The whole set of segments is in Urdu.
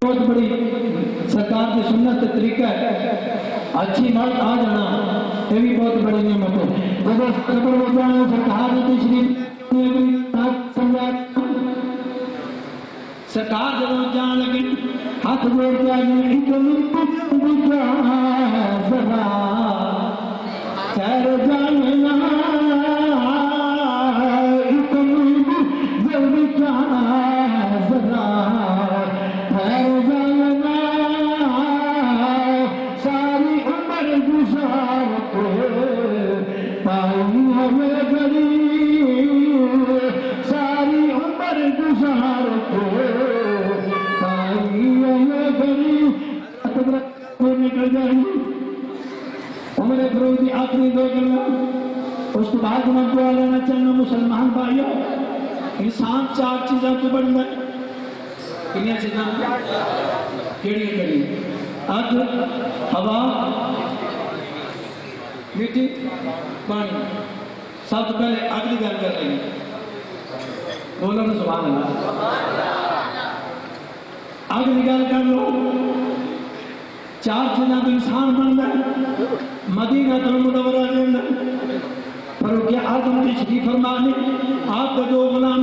بہت بڑی سرکار کی سنت طریقہ ہے اچھی مرد آ جانا یہ بھی بہت بڑی نعمت ہے جب قبر میں جانا سرکار نے تشریف سمجھا سرکار جب جان لگے ہاتھ جوڑ کے ذرا خیر جاننا عمر فروغ کی آخری دو گلا اس کے بعد میں دعا لینا چاہنا مسلمان بھائیو انسان چار چیزاں تو بڑھنا ہے کنیا چیزاں کیڑی کری اگ ہوا مٹی پانی سب سے پہلے اگ کی گل کر رہی ہیں بولو نا سبحان اللہ اگ کی گل کر لو چار چیزاں تو انسان بنتا ہے مدینہ المنورہ کے اندر فاروق اعظم تشریف فرمانے آپ کا دو غلام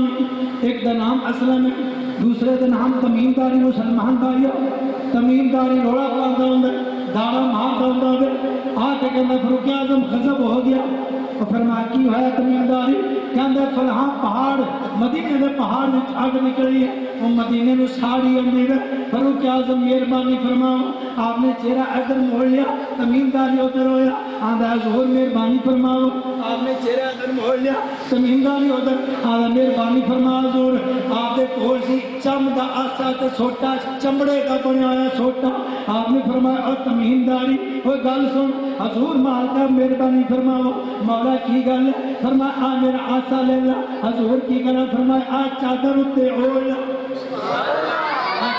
ایک کا نام اسلم ہے دوسرے کا نام تمیم داری مسلمان بھائی تمیم داری روڑا پاتا ہوں داڑا مارتا ہوں آ کے کہنا فاروق اعظم غضب ہو گیا اور فرمایا کی ہوا تمیم داری کہنا فلاں پہاڑ مدینے کے پہاڑ میں آگ نکلی ہے وہ مدینے میں ساڑی اندر ہے فاروق اعظم مہربانی فرماؤ آپ نے چہرہ ادھر موڑ لیا تمیم داری ادھر ہویا آدھا ظہور مہربانی فرماؤ آپ نے چہرہ ادھر موڑ لیا تمیم داری ادھر آدھا مہربانی فرما ظہور آپ نے کول سی چم دا آسا تے چھوٹا چمڑے کا بنایا چھوٹا آپ نے فرمایا اور تمیم داری وہ گل سن حضور مالکا مہربانی فرماؤ مولا کی گل ہے فرمایا آ میرا آسا لے لا حضور کی گل فرمایا آ چادر اتے اوڑ لا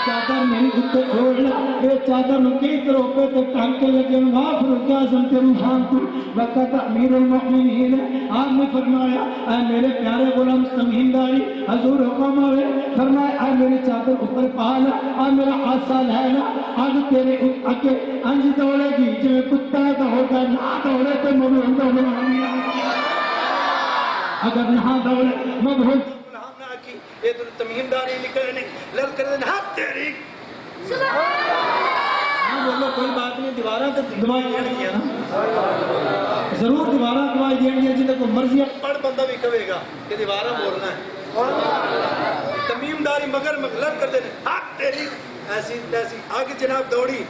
چادر نہیں اتے اوڑ لا اے چادر نکی تروپے تے ٹانکے لگے واہ فاروق اعظم تیرو شان تو وقت امیر المؤمنین آپ نے فرمایا اے میرے پیارے غلام تمیم داری حضور حکم ہوئے فرمایا اے میری چادر اوپر پا لا اے میرا آسا لے لا آج تیرے اکے انج دوڑے گی جو کتا دوڑا نہ دوڑے تو مبہول دوڑا اگر نہ دوڑے مبہول یہ تو تمیم داری نکلے نہیں لل کر دیں ہاتھ تیری ہاں بولو کوئی بات نہیں دیوارہ تو دوائی دین گیا نا ضرور دیوارہ دوائی دین گیا جنہیں کوئی مرضی پڑھ بندہ بھی کہے گا کہ دیوارہ بولنا ہے تمیم داری مگر لل کر دیں ہاتھ تیری ایسی تیسی آگے جناب دوڑی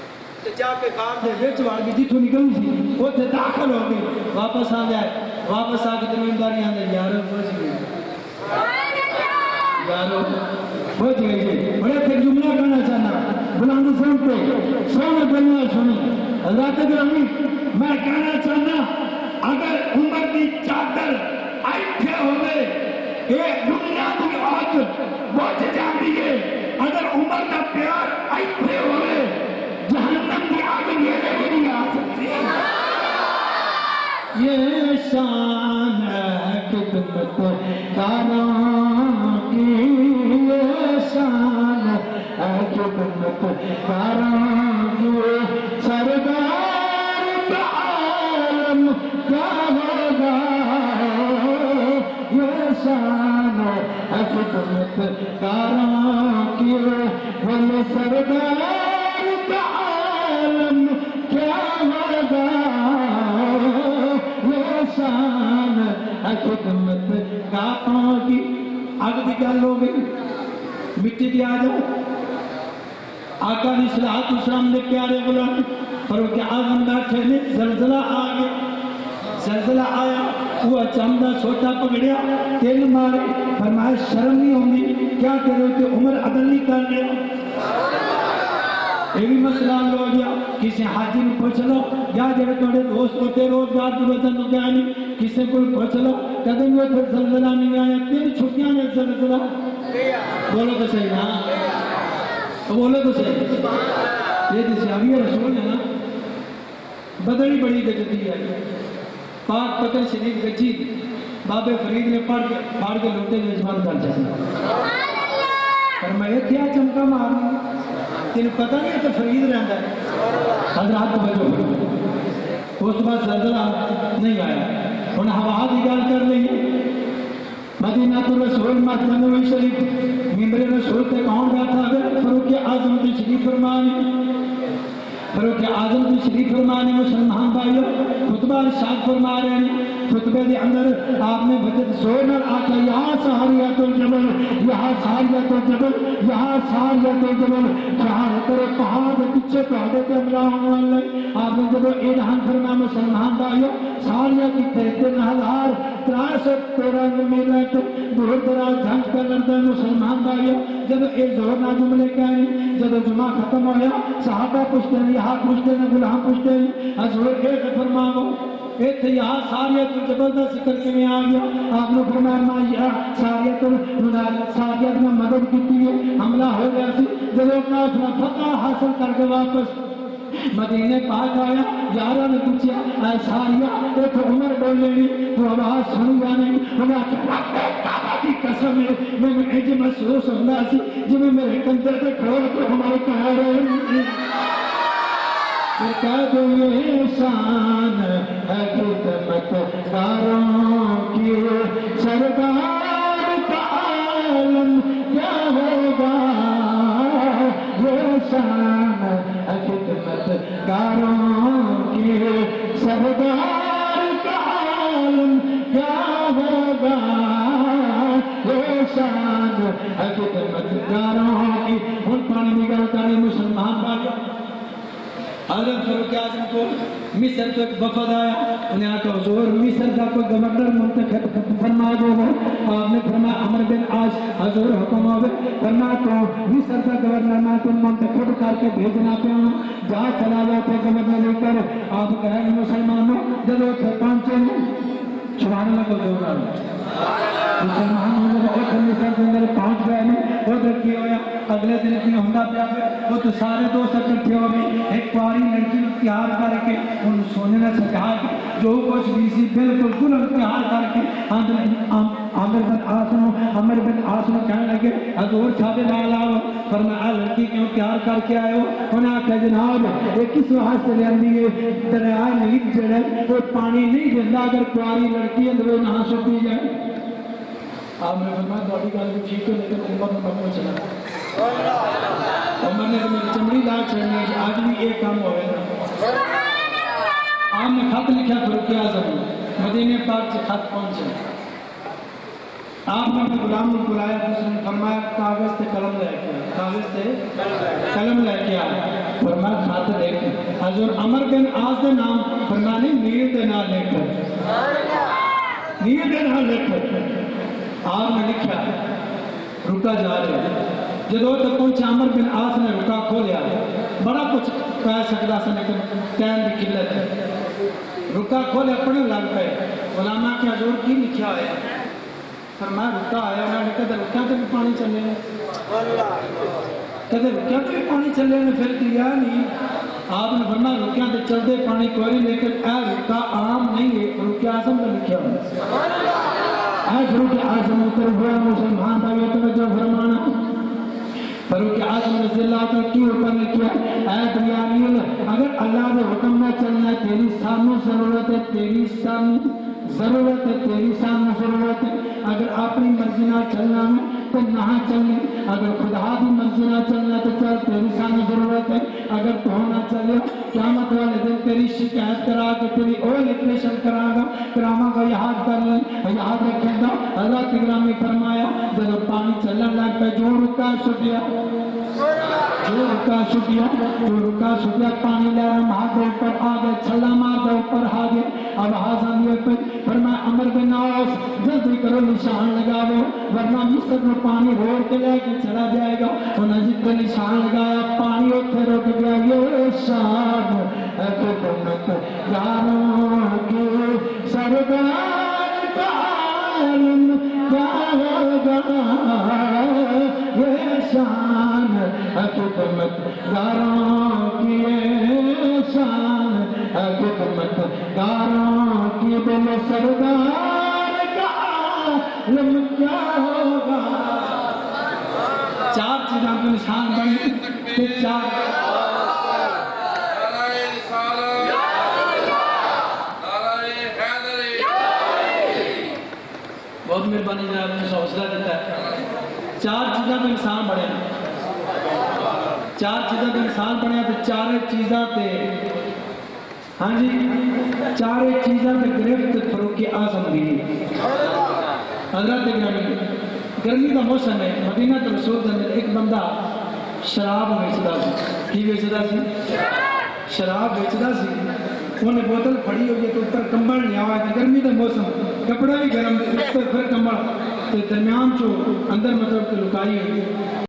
جا کے کام دے ویچ وار کی جتو نکل سی وہ تے داخل ہو گئی واپس آ جائے واپس آ کے تمیم داری آنے یارو پہنچ گئی یارو پہنچ گئی جی بڑے تھے جملہ کرنا چاہنا بلند سن پہ سونے بلنا سنی حضرات گرامی میں کہنا چاہنا اگر عمر کی چادر ایٹھے ہوئے ایک دنیا کی آگ بوجھ جاتی ہے اگر عمر کا پیار ایٹھے ہوئے جہنم کی آگ میرے بھی نہیں آ سکتی یہ شان ہے خدمت کاراں کی یہ شان ہے خدمت کاراں کی سردار عالم کیا ہوگا یہ شان ہے خدمت کاراں کی وہ سردار عالم کیا ہوگا شان خدمت کاراں کی اگ کی گل ہو گئی مٹی دی آ جاؤ آقا نے صلاحات اسلام نے پیارے غلام فاروق اعظم بیٹھے نے زلزلہ آ گیا زلزلہ آیا وہ چمدا چھوٹا پکڑیا تل مارے فرمایا شرم نہیں ہوندی کیا کرو کہ عمر عدل نہیں کر رہے یہ بھی مسئلہ ہو گیا کسی حاجی میں پوچھ لو یا جڑے تھوڑے دوست ہوتے روزگار کی وجہ تو کیا نہیں کسی کو پوچھ لو کدے میں پھر زلزلہ نہیں آیا 3 چھٹیاں میں زلزلہ بولو تو صحیح نا بولو تو صحیح یہ دسیابی رسول ہے نا بدلی بڑی گجتی ہے پاک پتن شریف گجی بابے فرید نے پڑھ کے لوٹے میں جوان کر جانا فرمایا کیا چمکا مارنی تین پتہ نہیں تو فرید رہتا ہے حضرات توجہ اس بعد زلزلہ نہیں آیا ہن ہوا کی گل کر لئیے مدینہ تو رسول مسجد نبوی شریف ممبر رسول تے کون بیٹھا ہے فاروق اعظم تشریف فرمانے فاروق اعظم تشریف فرمانے مسلمان بھائیو خطبہ ارشاد فرما رہے ہیں خطبے کے اندر آپ نے وجد زور نال آکھا یہاں ساریت الجبل یہاں ساریت الجبل یہاں ساریت الجبل جہاں تیرے پہاڑ کے پیچھے پہاڑے تے حملہ ہونے والے آپ نے جب اعلان فرمایا مسلمان بھائیو ساریہ کی 3,313 میلٹ دور دراز جنگ کر لڑتا مسلمان بھائیو جب یہ زور نہ جملے کہیں جب جمعہ ختم ہویا صحابہ پوچھتے ہیں یہاں پوچھتے ہیں غلام پوچھتے ہیں حضور ایک فرماؤ ایتھے یہاں ساریت الجبل کا ذکر کیویں آ گیا آپ نے فرمایا ما یہ ساریت نے مدد کی ہے حملہ ہو گیا سی جب کافر فتح حاصل کر کے واپس مدینے پاک آیا یارہ نے پوچھا اے ساریہ ایک عمر بول لینی تو آواز سنی جانے انہیں کعبہ کی قسم ہے میں انج محسوس ہوتا سی جی میں میرے کندھے تے کھول کے ہمارے کہہ رہے ہیں پھر کہہ دو یہ شان ہے خدمت کاروں کی سرکار کا عالم کیا ہوگا یہ شان ہے خدمت کاروں کی سرکار کا عالم کیا ہوگا یہ شان ہے خدمت کاروں کی ان پانی نگل کرے مسلمان بھائیوں حضرت فاروق اعظم کو مصر تو ایک وفد آیا انہیں آکا حضور مصر کا کوئی گورنر منتخب فرما دو آپ نے فرمایا عمر بن عاص حضور حکم ہوئے فرمایا تو مصر کا گورنر میں تم منتخب کر کے بھیجنا پہ ہوں جہاں چلا جاتے گورنر لے کر آپ کہیں مسلمانوں جب وہ پہنچے سبحان اللہ کو گورنر مسلمانوں نے بہت مصر کے اندر پہنچ گئے ادھر کی ہویا اگلے دن کی ہوندا پیا وہ تو سارے دوست اکٹھے ہو گئے ایک پیاری لڑکی تیار کر کے ان سونے نے سکھا کے جو کچھ بھی سی بالکل کل تیار کر کے عمر بن عاص نے کہنے لگے حضور سادے نال آؤ فرمایا لڑکی کیوں تیار کر کے آئے ہو انہیں آخیا جناب یہ کس واسطے لینی ہے دریائے نیل جڑا وہ پانی نہیں دینا اگر پیاری لڑکی اندر نہ سٹی جائے آپ نے فرمایا تھوڑی گل بھی ٹھیک ہے لیکن عمر نے مکمل چلا عمر نے تو میری چمڑی لا چڑھنی ہے آج بھی ایک کام ہوئے نا آپ نے خط لکھا فاروق اعظم مدینے پاک سے خط پہنچے آپ نے اپنے غلام کو بلایا اس نے فرمایا کاغذ سے قلم لے کے کاغذ سے قلم لے کے آیا فرمایا خط دیکھ حضور عمر بن عاص کے نام فرمایا نہیں نیل کے نام لے کر نیل کے نام لے کر آپ نے لکھا رکا جا رہا جب تک پہنچا عمر بن عاص نے رکا کھولیا بڑا کچھ کہہ سکتا سا لیکن ٹائم کی قلت ہے رکا کھولے پڑھنے لگ پے علماء کے حضور کی لکھا ہے فرمایا رکا آیا انہوں نے کہتے رکیا تو بھی پانی چلے کہتے رکیا تو بھی پانی چلے نے پھر دیا نہیں آپ نے فرمایا رکیا تو چلتے پانی کوئی نہیں لیکن اے رکا عام نہیں ہے فاروق اعظم نے لکھا ہے اے فاروق اعظم اتر ہوا مسلمان بھائیوں توجہ فرمانا فاروق اعظم رضی اللہ عنہ کی اوپر نے کیا اے دنیا نیل اگر اللہ نے حکم نہ چلنا تیری سامنے ضرورت ہے تیری سامنے ضرورت ہے تیری سامنے ضرورت ہے اگر اپنی مرضی نہ چلنا ہے تو نہ چلے اگر خدا کی مرضی نہ چلنا تو چل تیری سامنے ضرورت ہے اگر تو نہ چلے قیامت والے دن تیری شکایت کرا کے تیری اول اپریشن کراما کا یاد کر لیں یاد رکھیں گا حضرت گرامی فرمایا جب پانی چلنے لگ پہ جو رکا چھٹیا پانی لے مار دے اوپر آ گئے چھلا مار دے اوپر آ گئے اب آزان یہ پہ فرمایا عمر بن عاص جلدی کرو نشان لگاو ورنہ مصر میں پانی روڑ کے لے کے چلا جائے گا انہیں جتنے نشان لگایا پانی اتنے رک گیا یہ شان ہے خدمت یاروں کی سرکار کا عالم کیا ہوگا یہ شان ہے خدمت یاروں کی شان ہے خدمت یاروں کی بل سردار کا عالم کیا ہوگا انسان بنے تے چار بہت مہربانی جناب نے حوصلہ دیتا ہے. چار چیزاں تو انسان بنے, چار چیزاں تو انسان بنے تو چار چیزاں تے ہاں جی چار چیزاں تے گرفت فاروق اعظم دی. حضرت گرمی کا موسم ہے, مدینہ تو رسول کے اندر ایک بندہ شراب بیچتا سی. کی بیچتا سی؟ شراب بیچتا سی. انہیں بوتل پھڑی ہوئی ہے تو اوپر کمبل لیا ہوا ہے, گرمی کا موسم, کپڑا بھی گرم, پھر کمبل درمیان جو اندر مطلب کہ لکائی ہوئی.